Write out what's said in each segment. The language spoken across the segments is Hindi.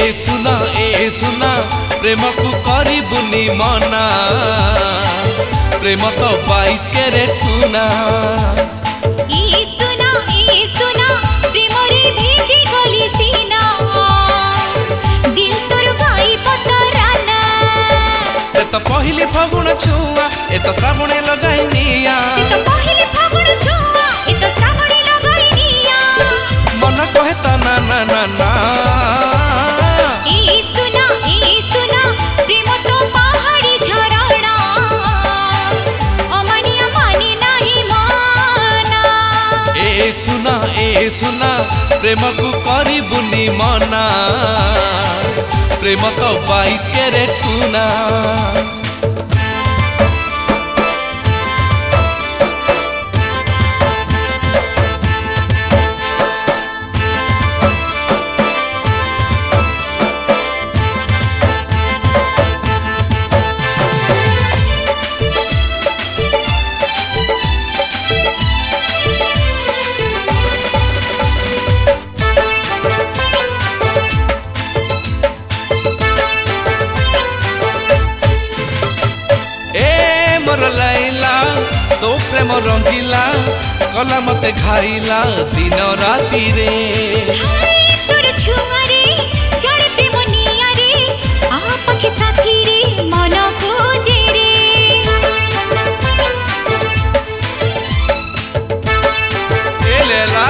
ए सुना प्रेम को करिबुनी मना प्रेम तो 22 कैरेट सुना। ए सुना प्रेम रे भीजी गली सीना दिल तोर गाई पतराना। से तो पहली फागुन छुआ ए तो श्रावणे लगाई निया। से तो पहली फागुन छुआ ए तो श्रावणे लगाई निया। मन कहे ता ना ना ना ना। ए सुना प्रेम तो पहाड़ी झरणा अमानिया माने नाही माना। ए सुना प्रेम को करिबुनी मना प्रेम तो 22 कैरेट सुना। मोर लैला तो प्रेम रंगीला कला मते खाइला दिन राती रे। तोर छुआ रे जड़े प्रेम निया रे आ पखी साथी रे मन खोजे रे। ए लैला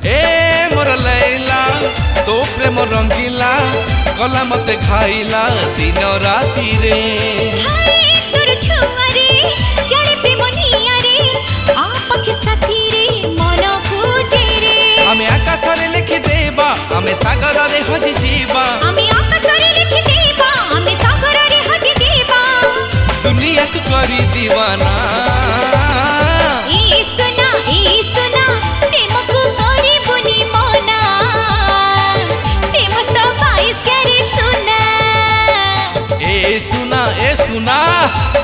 ए मोर लैला तो प्रेम रंगीला कला मते खाइला दिन राती रे। तोर छुआ रे जड़े प्रेम निया रे आ पखी साथी रे मन खोजे रे। आमे आकाश रे लिखि देबा आमे सागर रे हजि जीवा। आमे आकाश रे लिखि देबा आमे सागर रे हजि जीवा। दुनिया को करी दीवाना। ए सुना प्रेम को करिबुनी मना प्रेम तो 22 कैरेट सुना। ए सुना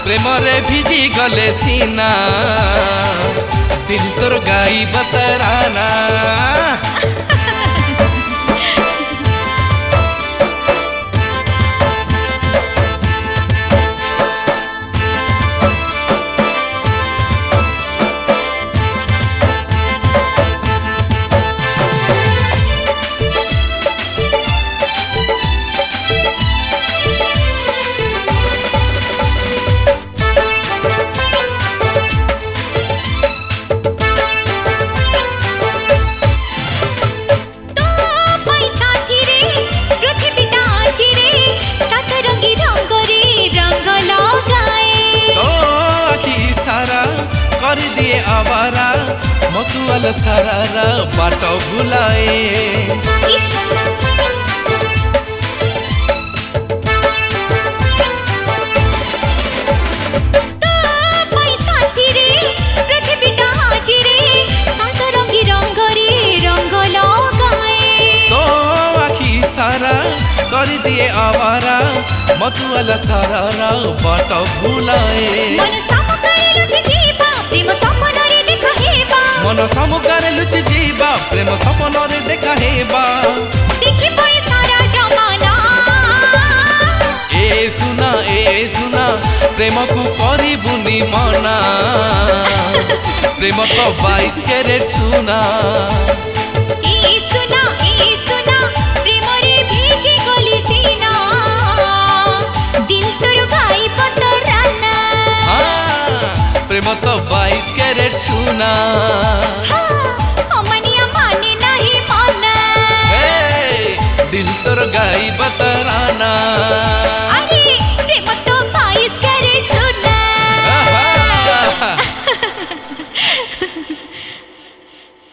प्रेम रे भिजी गले सीना दिल तोर गाई बतराना। कर दिए आवारा मधुआल सारारा बाट भुलाए। सारा कर दिए आवारा मधुआल सारारा बाट भुलाए। मन सामुकारे लुचि जीवा प्रेम सपन रे देखा हेबा। देखि पाए सारा जमाना। ए सुना प्रेम को करिबुनी मना प्रेम तो 22 कैरेट सुना। ए सुना प्रेम रे भीजी गली सीना दिल तोर गाई पतराना। प्रेम तो 22 कैरेट सुना। अमानिया माने नाही माना दिल तोर गाई बतरा।